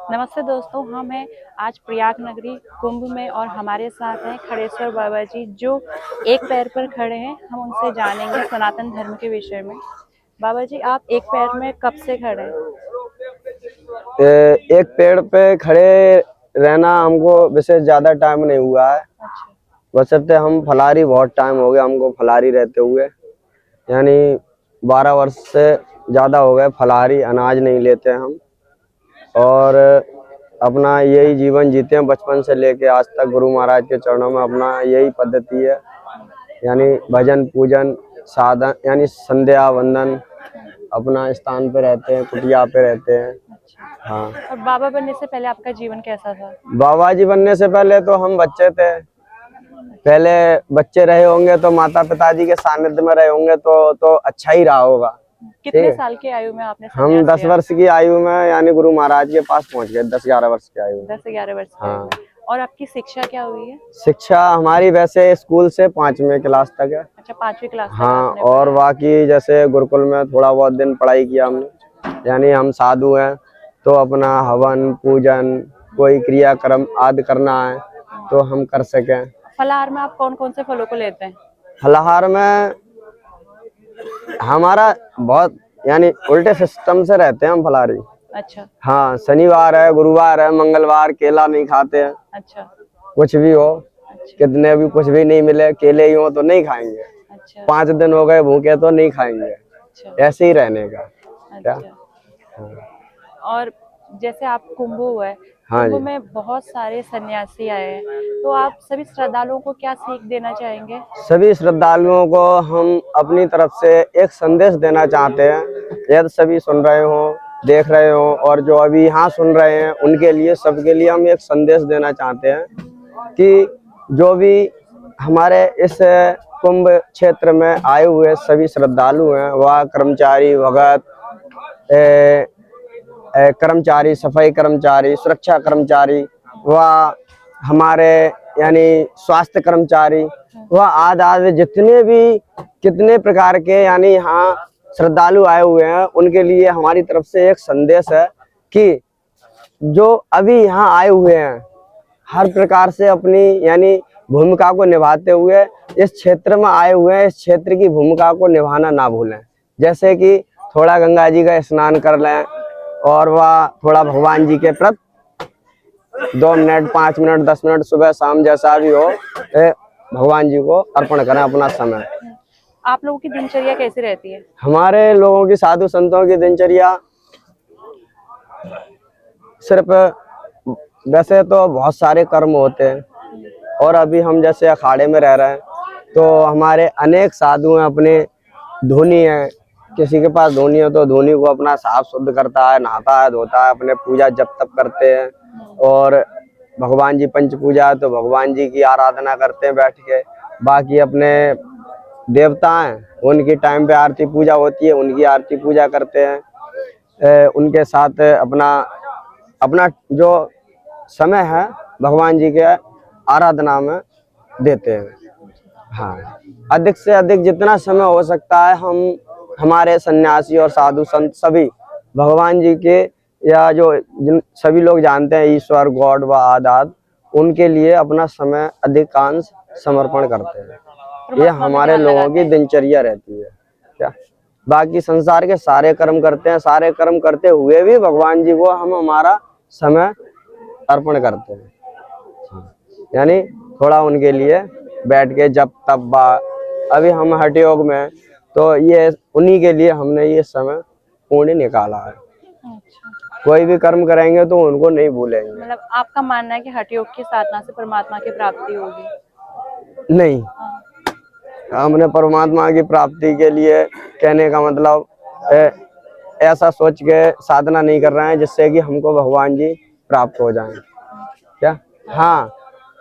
नमस्ते दोस्तों, हम हैं आज प्रयाग नगरी कुंभ में और हमारे साथ हैं खड़ेश्वर बाबा जी जो एक पैर पर खड़े हैं। हम उनसे जानेंगे सनातन धर्म के विषय में। बाबा जी, आप एक पैर में कब से खड़े हैं? एक पेड़ पे खड़े रहना हमको वैसे ज्यादा टाइम नहीं हुआ है। अच्छा। वैसे हम फलारी बहुत टाइम हो गया हमको फलारी रहते हुए, यानी 12 वर्ष से ज्यादा हो गए फलारी अनाज नहीं लेते हम। और अपना यही जीवन जीते हैं बचपन से लेके आज तक। गुरु महाराज के चरणों में अपना यही पद्धति है, यानी भजन पूजन साधन, यानी संध्या वंदन अपना स्थान पे रहते हैं, कुटिया पे रहते हैं। अच्छा। हाँ। और बाबा बनने से पहले आपका जीवन कैसा था? बाबा जी बनने से पहले तो हम बच्चे थे। पहले बच्चे रहे होंगे तो माता पिताजी के सानिध्य में रहे होंगे तो अच्छा ही रहा होगा। कितने साल की आयु में आपने हम संन्यास 10 लिया? वर्ष की आयु में यानी गुरु महाराज के पास पहुंच गए, 10-11 वर्ष की आयु में। 10-11 वर्ष की आयु हाँ। में। और आपकी शिक्षा क्या हुई है? शिक्षा हमारी वैसे स्कूल से 5वीं क्लास तक है। अच्छा, 5वीं क्लास तक हाँ, आपने और पढ़ा है। बाकी जैसे गुरुकुल में थोड़ा बहुत दिन पढ़ाई किया हमने। यानी हम साधु हैं तो अपना हवन पूजन कोई क्रियाक्रम आदि करना है तो हम कर सकें। फलाहार में आप कौन कौन से फलों को लेते हैं? फलाहार में हमारा बहुत यानी उल्टे सिस्टम से रहते हैं हम फलाहारी। अच्छा। हाँ, शनिवार है, गुरुवार है, मंगलवार केला नहीं खाते हैं। अच्छा। कुछ भी हो, अच्छा। कितने भी कुछ भी नहीं मिले, केले ही हो तो नहीं खाएंगे। अच्छा। 5 दिन हो गए भूखे तो नहीं खाएंगे। अच्छा। ऐसे ही रहने का। क्या? अच्छा। और जैसे आप कुंभ हुआ है, हाँ कुंभ जी। में बहुत सारे सन्यासी आए हैं, तो आप सभी श्रद्धालुओं को क्या सीख देना चाहेंगे? सभी श्रद्धालुओं को हम अपनी तरफ से एक संदेश देना चाहते हैं। यदि सभी सुन रहे हो, देख रहे हो और जो अभी यहाँ सुन रहे हैं उनके लिए, सबके लिए हम एक संदेश देना चाहते हैं कि जो भी हमारे इस कुंभ क्षेत्र में आए हुए सभी श्रद्धालु हैं, वह कर्मचारी भगत, कर्मचारी, सफाई कर्मचारी, सुरक्षा कर्मचारी, व हमारे यानी स्वास्थ्य कर्मचारी, व आदि जितने भी कितने प्रकार के यानी यहाँ श्रद्धालु आए हुए हैं उनके लिए हमारी तरफ से एक संदेश है कि जो अभी यहाँ आए हुए हैं हर प्रकार से अपनी यानी भूमिका को निभाते हुए इस क्षेत्र में आए हुए हैं, इस क्षेत्र की भूमिका को निभाना ना भूलें। जैसे कि थोड़ा गंगा जी का स्नान कर लें और वह थोड़ा भगवान जी के प्रति 2 मिनट 5 मिनट 10 मिनट सुबह शाम जैसा भी हो भगवान जी को अर्पण करें अपना समय। आप लोगों की दिनचर्या कैसी रहती है? हमारे लोगों की, साधु संतों की दिनचर्या सिर्फ वैसे तो बहुत सारे कर्म होते हैं और अभी हम जैसे अखाड़े में रह रहे हैं तो हमारे अनेक साधु हैं, अपने धोनी है, किसी के पास धोनी है तो धोनी को अपना साफ शुद्ध करता है, नहाता है, धोता है, अपने पूजा जप तप करते हैं। और भगवान जी पंच पूजा है तो भगवान जी की आराधना करते हैं बैठ के। बाकी अपने देवता हैं उनकी टाइम पे आरती पूजा होती है, उनकी आरती पूजा करते हैं। उनके साथ अपना अपना जो समय है भगवान जी के आराधना में देते हैं। हाँ, अधिक से अधिक जितना समय हो सकता है हम हमारे सन्यासी और साधु संत सभी भगवान जी के या जो जिन सभी लोग जानते हैं ईश्वर गॉड व आदाद, उनके लिए अपना समय अधिकांश समर्पण करते हैं। ये हमारे लोगों की दिनचर्या रहती है। क्या? बाकी संसार के सारे कर्म करते हैं, सारे कर्म करते हुए भी भगवान जी को हम हमारा समय अर्पण करते हैं। यानी थोड़ा उनके लिए बैठ के जब तब अभी हम हठ योग में तो ये उन्हीं के लिए हमने ये समय पूर्ण निकाला है। अच्छा। कोई भी कर्म करेंगे तो उनको नहीं भूलेंगे। मतलब आपका मानना है कि हठ योग की साधना से परमात्मा की प्राप्ति होगी? नहीं, हमने परमात्मा की प्राप्ति के लिए कहने का मतलब ऐसा सोच के साधना नहीं कर रहे हैं जिससे कि हमको भगवान जी प्राप्त हो जाएं। क्या? हाँ,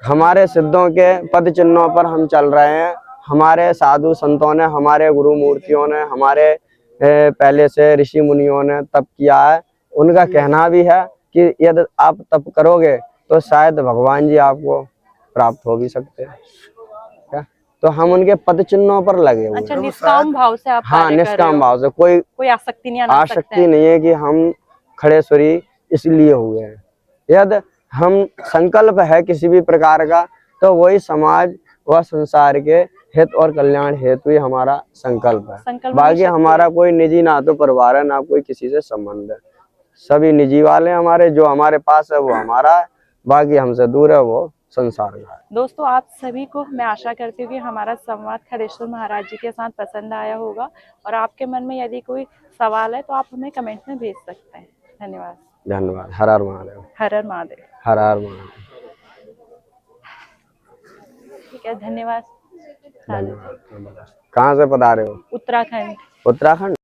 हमारे सिद्धों के पद चिन्हों पर हम चल रहे हैं। हमारे साधु संतों ने, हमारे गुरु मूर्तियों ने, हमारे पहले से ऋषि मुनियों ने तप किया है। उनका कहना भी है कि यदि आप तप करोगे तो शायद भगवान जी आपको प्राप्त हो भी सकते हैं। क्या? तो हम उनके पद चिन्हों पर लगे हुए। अच्छा, निष्काम भाव से आप हाँ, निष्काम भाव से, कोई आसक्ति नहीं, आसक्ति नहीं है कि हम खड़ेश्वरी इसलिए हुए हैं। यदि हम संकल्प है किसी भी प्रकार का, तो वही समाज व संसार के हित और कल्याण हेतु ही हमारा संकल्प है। संकल्प में बाकी शक्ति हमारा है। कोई निजी ना तो परिवार है, ना कोई किसी से संबंध है। सभी निजी वाले हमारे, जो हमारे पास है वो हमारा है, बाकी हमसे दूर है वो संसार का है। दोस्तों, आप सभी को मैं आशा करती हूँ कि हमारा संवाद खड़ेश्वर महाराज जी के साथ पसंद आया होगा, और आपके मन में यदि कोई सवाल है तो आप हमें कमेंट में भेज सकते हैं। धन्यवाद। धन्यवाद। हर हर महादेव। हर हर महादेव। हर हर महादेव। ठीक है, धन्यवाद। धन्यवाद। कहाँ से पधारे हो? उत्तराखंड। उत्तराखंड।